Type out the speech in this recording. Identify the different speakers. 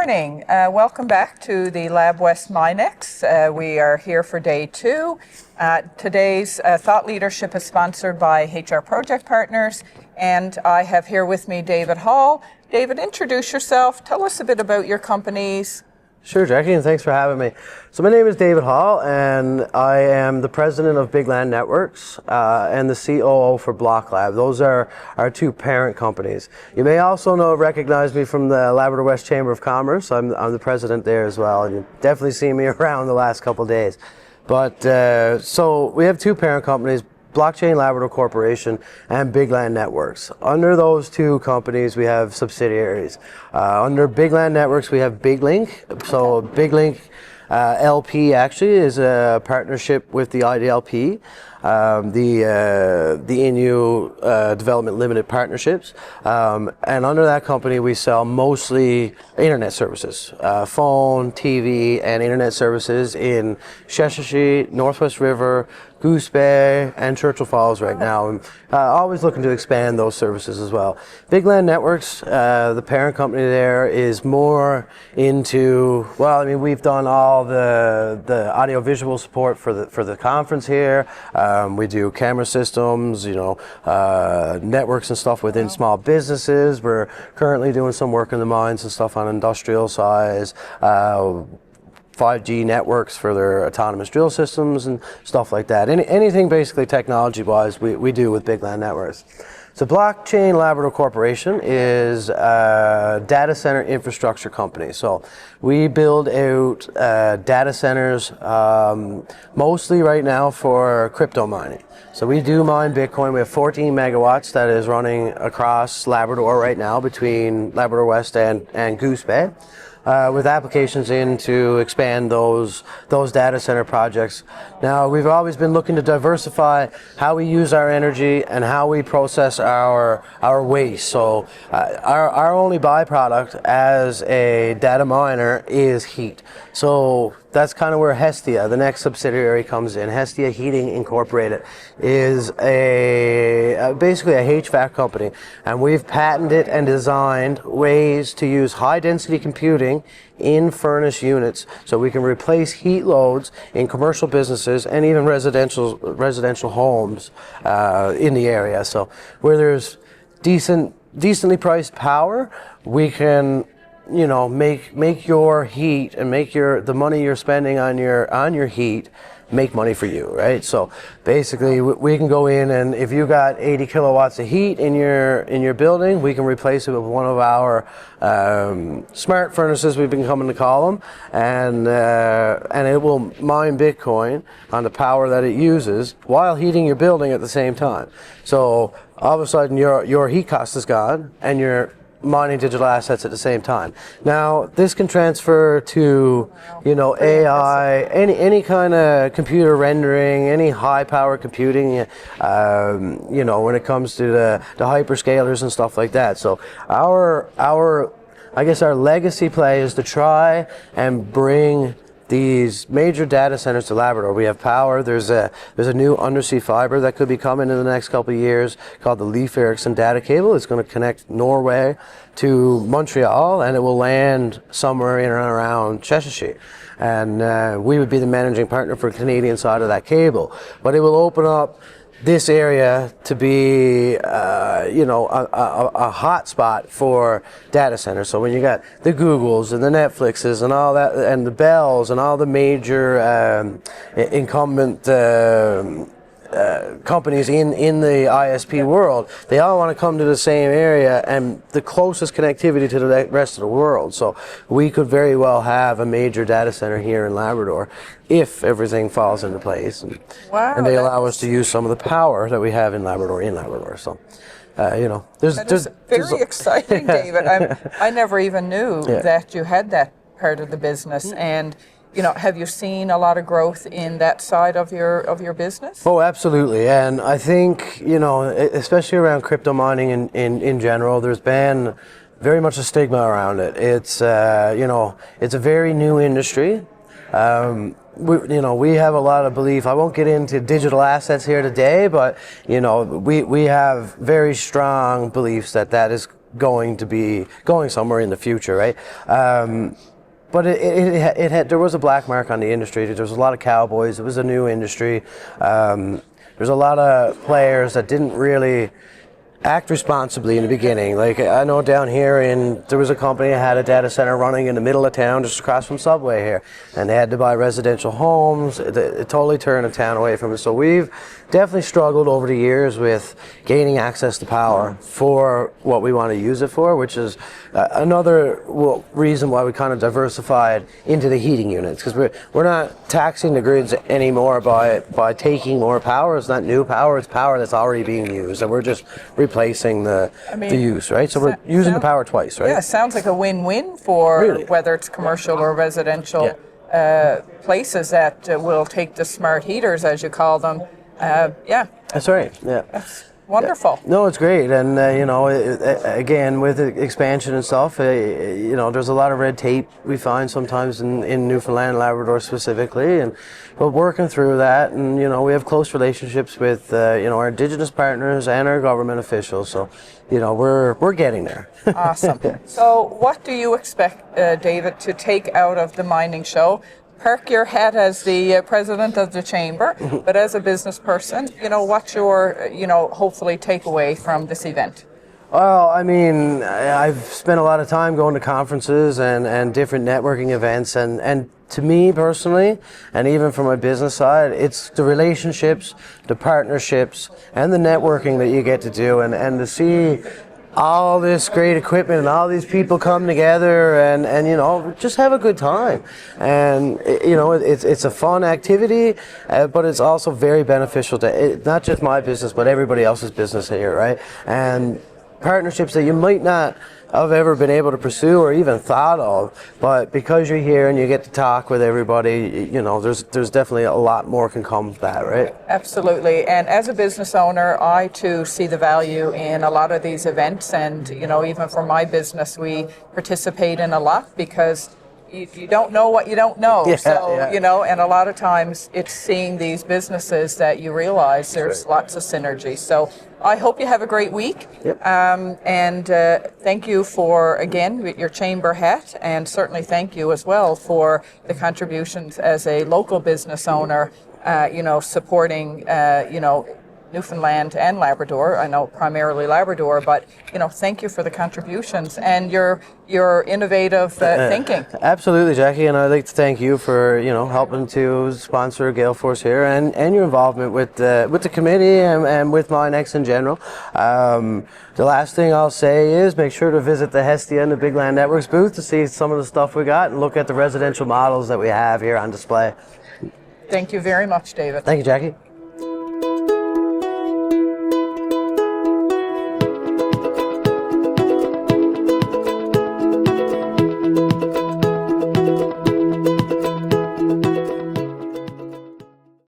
Speaker 1: morning. Welcome back to the Lab West Minex. We are here for day 2. Today's thought leadership is sponsored by HR Project Partners, and I have here with me David Hall. David, introduce yourself. Tell us a bit about your companies.
Speaker 2: Sure, Jackie, and thanks for having me. So my name is David Hall, and I am the president of Bigland Networks and the COO for BlockLab. Those are our 2 parent companies. You may also recognize me from the Labrador West Chamber of Commerce. I'm the president there as well, and you've definitely seen me around the last couple of days. But so we have 2 parent companies, Blockchain Labrador Corporation and Bigland Networks. Under those 2 companies, we have subsidiaries. Under Bigland Networks, we have Bigland. So Bigland LP actually is a partnership with the IDLP, the INU Development Limited Partnerships. And under that company, we sell mostly internet services, phone, TV, and internet services in Cheshire, Northwest River, Goose Bay, and Churchill Falls right now. And always looking to expand those services as well. Bigland Networks, the parent company there, is more into, well, I mean, we've done all the audio-visual support for the conference here. We do camera systems, networks and stuff within small businesses. We're currently doing some work in the mines and stuff on industrial size. 5G networks for their autonomous drill systems and stuff like that. Anything basically technology-wise we do with Bigland Networks. So Blockchain Labrador Corporation is a data center infrastructure company. So we build out data centers mostly right now for crypto mining. So we do mine Bitcoin. We have 14 megawatts that is running across Labrador right now between Labrador West and Goose Bay. With applications in to expand those data center projects. Now, we've always been looking to diversify how we use our energy and how we process our waste. So our only byproduct as a data miner is heat. So that's kind of where Hestia, the next subsidiary, comes in. Hestia Heating Incorporated is basically a HVAC company, and we've patented and designed ways to use high-density computing in furnace units so we can replace heat loads in commercial businesses and even residential homes in the area. So where there's decently priced power, we can make your heat and make the money you're spending on your heat make money for you, right? So basically we can go in, and if you got 80 kilowatts of heat in your building, we can replace it with one of our smart furnaces, we've been coming to call them, and it will mine Bitcoin on the power that it uses while heating your building at the same time. So all of a sudden your heat cost is gone and you're mining digital assets at the same time. Now, this can transfer to, AI, any kind of computer rendering, any high power computing, when it comes to the hyperscalers and stuff like that. So our legacy play is to try and bring these major data centers to Labrador. We have power. There's a new undersea fiber that could be coming in the next couple of years called the Leif Erikson data cable. It's going to connect Norway to Montreal, and it will land somewhere in and around Cheshire. And we would be the managing partner for the Canadian side of that cable. But it will open up this area to be, a hot spot for data centers. So when you got the Googles and the Netflixes and all that, and the Bells and all the major incumbent companies in the ISP world, they all want to come to the same area and the closest connectivity to the rest of the world. So we could very well have a major data center here in Labrador if everything falls into place, and they allow us to use some of the power that we have in Labrador. So
Speaker 1: there's very exciting, David. I never even knew that you had that part of the business. And have you seen a lot of growth in that side of your business? Oh, absolutely. And I think, especially around crypto mining in general, there's been very much a stigma around it. It's it's a very new industry. We have a lot of belief. I won't get into digital assets here today, but we have very strong beliefs that is
Speaker 2: going to be going somewhere in the future, right? But it had, there was a black mark on the industry. There was a lot of cowboys. It was a new industry. There's a lot of players that didn't really act responsibly in the beginning. Like I know down here there was a company that had a data center running in the middle of town just across from Subway here, and they had to buy residential homes. It totally turned the town away from it. So we've definitely struggled over the years with gaining access to power for what we want to use it for, which is another reason why we kind of diversified into the heating units, because we're not taxing the grids anymore by taking more power. It's not new power, it's power that's already being used, and we're just replacing the use, right? So we're using the power twice, right?
Speaker 1: Yeah, sounds like a win-win for
Speaker 2: really,
Speaker 1: whether it's commercial or residential places that will take the smart heaters, as you call them. Yeah.
Speaker 2: That's right, yeah.
Speaker 1: That's wonderful.
Speaker 2: No, it's great, and you know, again, with expansion and stuff, you know, there's a lot of red tape we find sometimes in Newfoundland and Labrador specifically, but working through that, and you know, we have close relationships with you know, our Indigenous partners and our government officials, so you know, we're getting there.
Speaker 1: Awesome. So, what do you expect, David, to take out of the mining show? Park your hat as the president of the chamber, but as a business person, you know, what's your, you know, hopefully takeaway from this event?
Speaker 2: Well, I mean, I've spent a lot of time going to conferences and different networking events, and to me personally, and even from my business side, it's the relationships, the partnerships, and the networking that you get to do, and to see all this great equipment and all these people come together and you know, just have a good time. And you know, it's a fun activity, but it's also very beneficial to not just my business but everybody else's business here, right? And partnerships that you might not have ever been able to pursue or even thought of, but because you're here and you get to talk with everybody, you know, there's definitely a lot more can come of that, right? Absolutely.
Speaker 1: And as a business owner, I too see the value in a lot of these events, and you know, even for my business, we participate in a lot because you don't know what you don't know. You know, and a lot of times it's seeing these businesses that you realize there's lots of synergy. So I hope you have a great week.
Speaker 2: Yep.
Speaker 1: And thank you for, again, your chamber hat, and certainly thank you as well for the contributions as a local business owner, you know, supporting, you know, Newfoundland and Labrador. I know primarily Labrador, but you know, thank you for the contributions and your innovative thinking.
Speaker 2: Absolutely, Jackie, and I'd like to thank you for, you know, helping to sponsor Gale Force here and your involvement with the committee and with Minex in general. The last thing I'll say is make sure to visit the Hestia and the Bigland Networks booth to see some of the stuff we got and look at the residential models that we have here on display.
Speaker 1: Thank you very much, David.
Speaker 2: Thank you, Jackie.